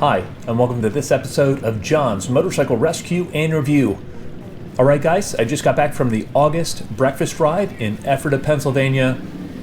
Hi, and welcome to this episode of John's Motorcycle Rescue and Review. Alright guys, I just got back from the August Breakfast Ride in Ephrata, Pennsylvania.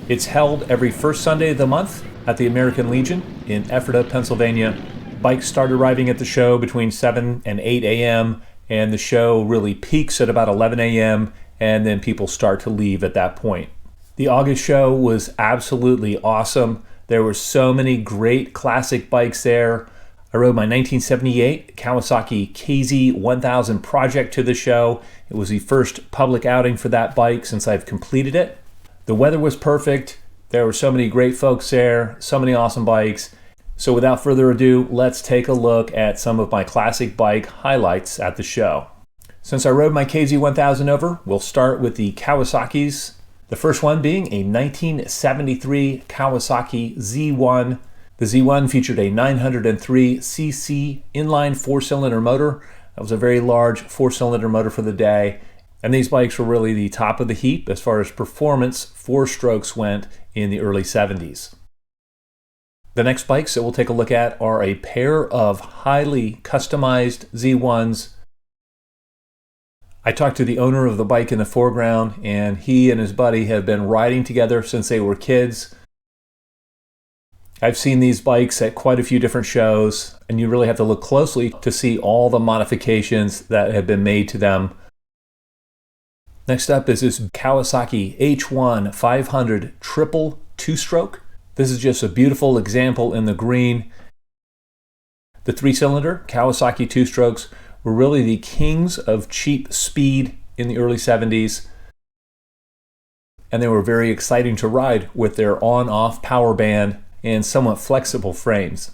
It's held every first Sunday of the month at the American Legion in Ephrata, Pennsylvania. Bikes start arriving at the show between 7 and 8 a.m. and the show really peaks at about 11 a.m. and then people start to leave at that point. The August show was absolutely awesome. There were so many great classic bikes there. I rode my 1978 Kawasaki KZ1000 project to the show. It was the first public outing for that bike since I've completed it. The weather was perfect. There were so many great folks there, so many awesome bikes. So without further ado, let's take a look at some of my classic bike highlights at the show. Since I rode my KZ1000 over, we'll start with the Kawasaki's. The first one being a 1973 Kawasaki Z1. The Z1 featured a 903cc inline four-cylinder motor. That was a very large four-cylinder motor for the day. And these bikes were really the top of the heap as far as performance four-strokes went in the early 70s. The next bikes that we'll take a look at are a pair of highly customized Z1s. I talked to the owner of the bike in the foreground, and he and his buddy have been riding together since they were kids. I've seen these bikes at quite a few different shows, and you really have to look closely to see all the modifications that have been made to them. Next up is this Kawasaki H1 500 triple two-stroke. This is just a beautiful example in the green. The three-cylinder Kawasaki two-strokes were really the kings of cheap speed in the early 70s, and they were very exciting to ride with their on-off power band and somewhat flexible frames.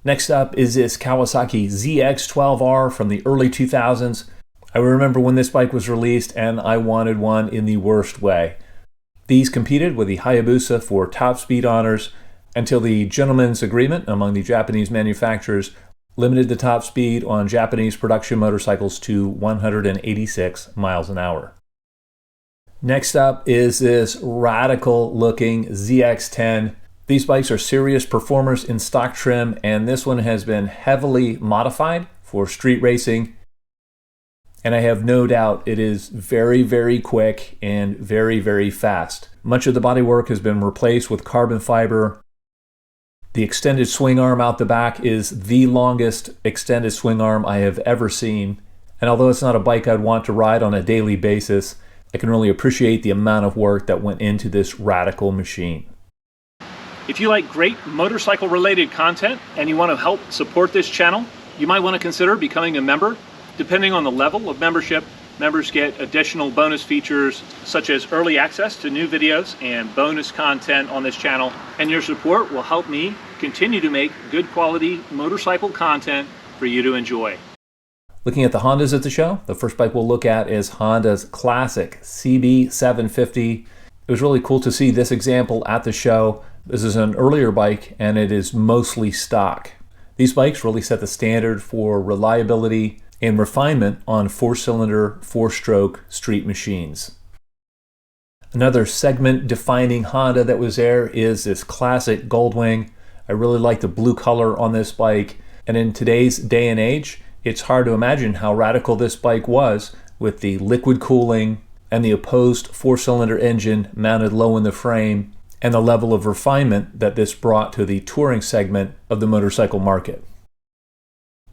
Next up is this Kawasaki ZX-12R from the early 2000s. I remember when this bike was released and I wanted one in the worst way. These competed with the Hayabusa for top speed honors until the gentleman's agreement among the Japanese manufacturers limited the top speed on Japanese production motorcycles to 186 miles an hour. Next up is this radical looking ZX-10. These bikes are serious performers in stock trim, and this one has been heavily modified for street racing. And I have no doubt it is very, very quick and very, very fast. Much of the bodywork has been replaced with carbon fiber. The extended swing arm out the back is the longest extended swing arm I have ever seen. And although it's not a bike I'd want to ride on a daily basis, I can really appreciate the amount of work that went into this radical machine. If you like great motorcycle related content and you want to help support this channel, you might want to consider becoming a member. Depending on the level of membership, members get additional bonus features such as early access to new videos and bonus content on this channel. And your support will help me continue to make good quality motorcycle content for you to enjoy. Looking at the Hondas at the show, the first bike we'll look at is Honda's classic CB750. It was really cool to see this example at the show. This is an earlier bike and it is mostly stock. These bikes really set the standard for reliability and refinement on four-cylinder, four-stroke street machines. Another segment-defining Honda that was there is this classic Goldwing. I really like the blue color on this bike, and in today's day and age, it's hard to imagine how radical this bike was with the liquid cooling and the opposed four-cylinder engine mounted low in the frame and the level of refinement that this brought to the touring segment of the motorcycle market.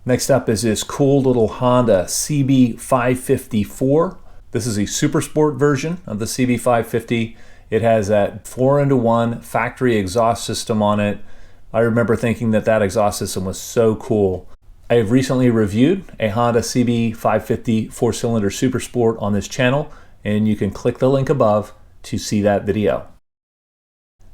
Next up is this cool little Honda CB550-4. This is a super sport version of the CB550. It has that 4-into-1 factory exhaust system on it. I remember thinking that exhaust system was so cool. I have recently reviewed a Honda CB550 4-cylinder Super Sport on this channel, and you can click the link above to see that video.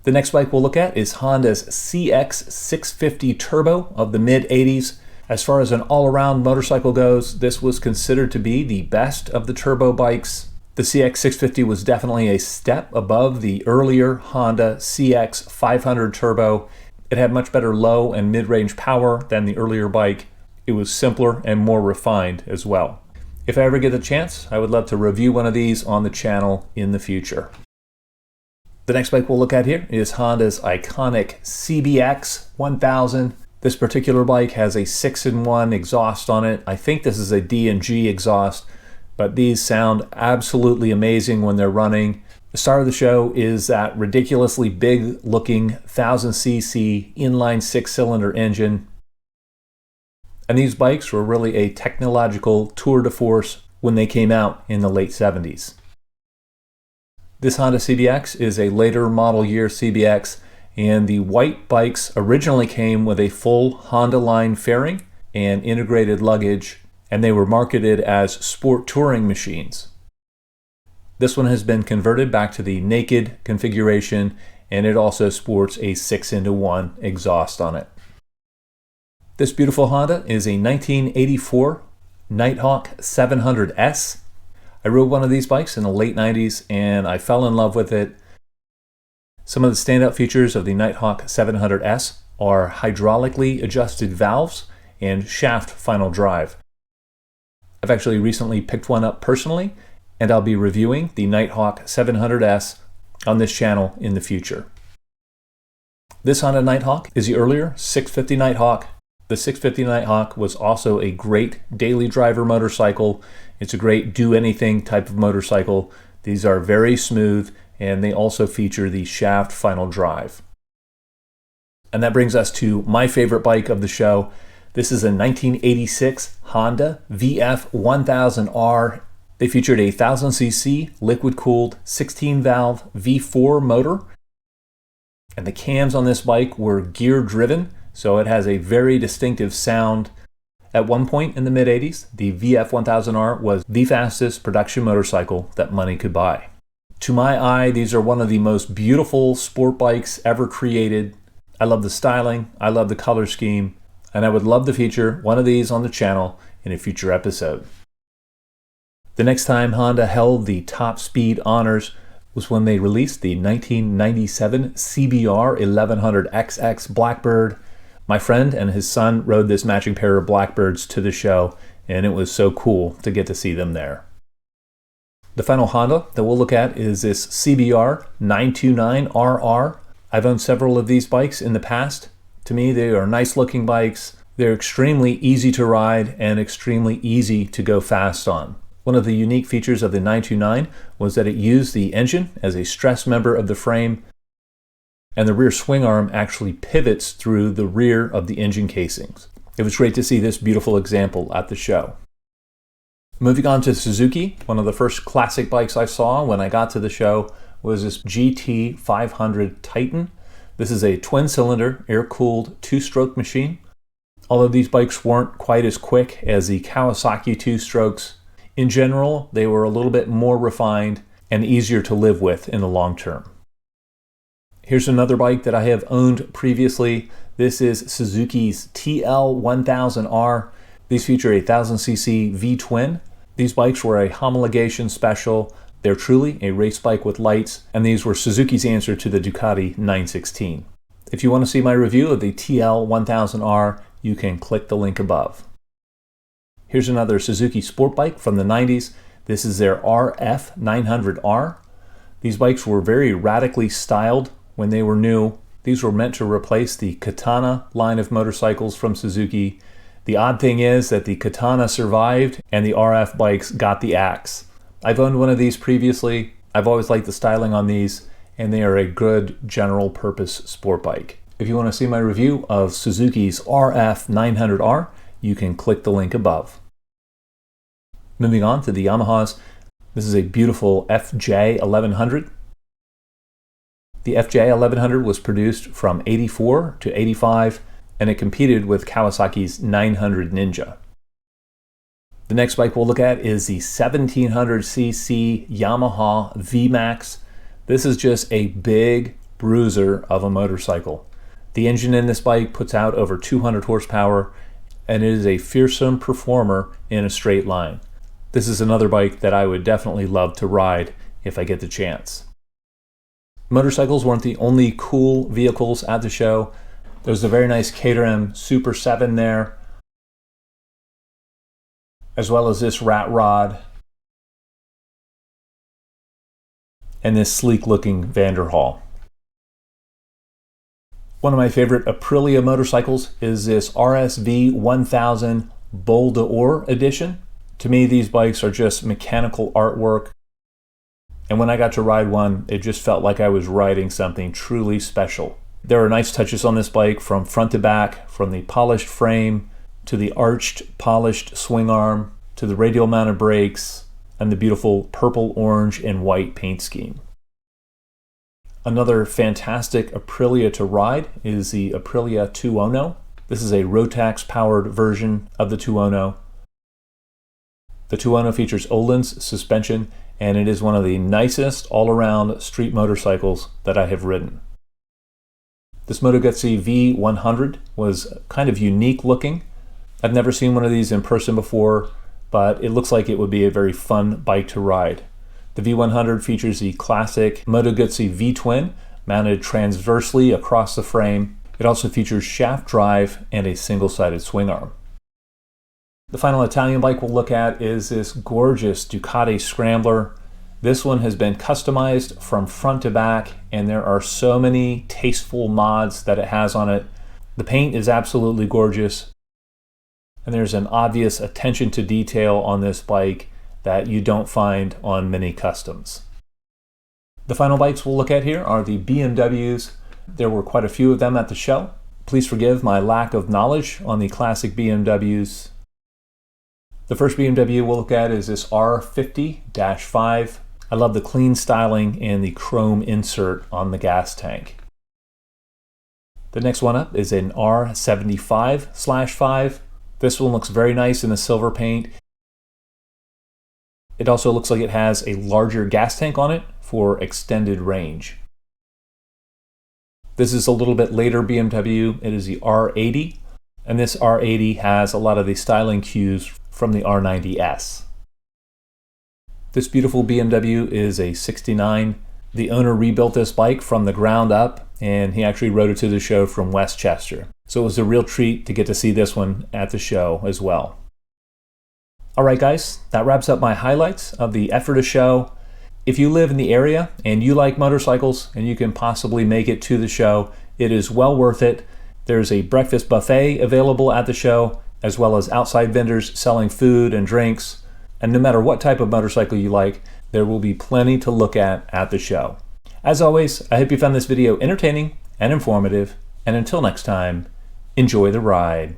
The next bike we'll look at is Honda's CX-650 Turbo of the mid-80s. As far as an all-around motorcycle goes, this was considered to be the best of the turbo bikes. The CX-650 was definitely a step above the earlier Honda CX-500 Turbo. It had much better low and mid-range power than the earlier bike. It was simpler and more refined as well. If I ever get the chance, I would love to review one of these on the channel in the future. The next bike we'll look at here is Honda's iconic CBX 1000. This particular bike has a 6-in-1 exhaust on it. I think this is a D&G exhaust, but these sound absolutely amazing when they're running. The star of the show is that ridiculously big looking 1000cc inline 6-cylinder engine. And these bikes were really a technological tour de force when they came out in the late 70s. This Honda CBX is a later model year CBX, and the white bikes originally came with a full Honda line fairing and integrated luggage, and they were marketed as sport touring machines. This one has been converted back to the naked configuration, and it also sports a 6-into-1 exhaust on it. This beautiful Honda is a 1984 Nighthawk 700S. I rode one of these bikes in the late 90s and I fell in love with it. Some of the standout features of the Nighthawk 700S are hydraulically adjusted valves and shaft final drive. I've actually recently picked one up personally, and I'll be reviewing the Nighthawk 700S on this channel in the future. This Honda Nighthawk is the earlier 650 Nighthawk. The 650 Nighthawk was also a great daily driver motorcycle. It's a great do-anything type of motorcycle. These are very smooth, and they also feature the shaft final drive. And that brings us to my favorite bike of the show. This is a 1986 Honda VF1000R. They featured a 1000cc liquid-cooled 16-valve V4 motor. And the cams on this bike were gear-driven, so it has a very distinctive sound. At one point in the mid-80s, the VF1000R was the fastest production motorcycle that money could buy. To my eye, these are one of the most beautiful sport bikes ever created. I love the styling, I love the color scheme, and I would love to feature one of these on the channel in a future episode. The next time Honda held the top speed honors was when they released the 1997 CBR 1100XX Blackbird. My friend and his son rode this matching pair of Blackbirds to the show, and it was so cool to get to see them there. The final Honda that we'll look at is this CBR 929RR. I've owned several of these bikes in the past. To me, they are nice looking bikes. They're extremely easy to ride and extremely easy to go fast on. One of the unique features of the 929 was that it used the engine as a stress member of the frame, and the rear swing arm actually pivots through the rear of the engine casings. It was great to see this beautiful example at the show. Moving on to Suzuki, one of the first classic bikes I saw when I got to the show was this GT500 Titan. This is a twin-cylinder, air-cooled, two-stroke machine. Although these bikes weren't quite as quick as the Kawasaki two-strokes, in general, they were a little bit more refined and easier to live with in the long term. Here's another bike that I have owned previously. This is Suzuki's TL1000R. These feature a 1000cc V-twin. These bikes were a homologation special. They're truly a race bike with lights, and these were Suzuki's answer to the Ducati 916. If you want to see my review of the TL1000R, you can click the link above. Here's another Suzuki sport bike from the 90s. This is their RF900R. These bikes were very radically styled when they were new. These were meant to replace the Katana line of motorcycles from Suzuki. The odd thing is that the Katana survived and the RF bikes got the axe. I've owned one of these previously. I've always liked the styling on these, and they are a good general purpose sport bike. If you want to see my review of Suzuki's RF900R, you can click the link above. Moving on to the Yamahas, this is a beautiful FJ1100. The FJ1100 was produced from 84 to 85, and it competed with Kawasaki's 900 Ninja. The next bike we'll look at is the 1700cc Yamaha VMAX. This is just a big bruiser of a motorcycle. The engine in this bike puts out over 200 horsepower, and it is a fearsome performer in a straight line. This is another bike that I would definitely love to ride if I get the chance. Motorcycles weren't the only cool vehicles at the show. There's a very nice Caterham Super 7 there, as well as this rat rod and this sleek looking Vanderhall. One of my favorite Aprilia motorcycles is this RSV1000 Bol d'Or edition. To me, these bikes are just mechanical artwork. And when I got to ride one, it just felt like I was riding something truly special. There are nice touches on this bike from front to back, from the polished frame to the arched, polished swing arm to the radial mounted brakes and the beautiful purple, orange, and white paint scheme. Another fantastic Aprilia to ride is the Aprilia 210. This is a Rotax powered version of the 210. The 210 features Öhlins suspension, and it is one of the nicest all-around street motorcycles that I have ridden. This Moto Guzzi V100 was kind of unique looking. I've never seen one of these in person before, but it looks like it would be a very fun bike to ride. The V100 features the classic Moto Guzzi V-twin mounted transversely across the frame. It also features shaft drive and a single-sided swing arm. The final Italian bike we'll look at is this gorgeous Ducati Scrambler. This one has been customized from front to back, and there are so many tasteful mods that it has on it. The paint is absolutely gorgeous, and there's an obvious attention to detail on this bike that you don't find on many customs. The final bikes we'll look at here are the BMWs. There were quite a few of them at the show. Please forgive my lack of knowledge on the classic BMWs. The first BMW we'll look at is this R50-5. I love the clean styling and the chrome insert on the gas tank. The next one up is an R75/5. This one looks very nice in the silver paint. It also looks like it has a larger gas tank on it for extended range. This is a little bit later BMW. It is the R80, and this R80 has a lot of the styling cues from the R90S. This beautiful BMW is a 69. The owner rebuilt this bike from the ground up, and he actually rode it to the show from Westchester. So it was a real treat to get to see this one at the show as well. All right, guys, that wraps up my highlights of the Ephrata show. If you live in the area and you like motorcycles and you can possibly make it to the show, it is well worth it. There's a breakfast buffet available at the show, as well as outside vendors selling food and drinks. And no matter what type of motorcycle you like, there will be plenty to look at the show. As always, I hope you found this video entertaining and informative. And until next time, enjoy the ride.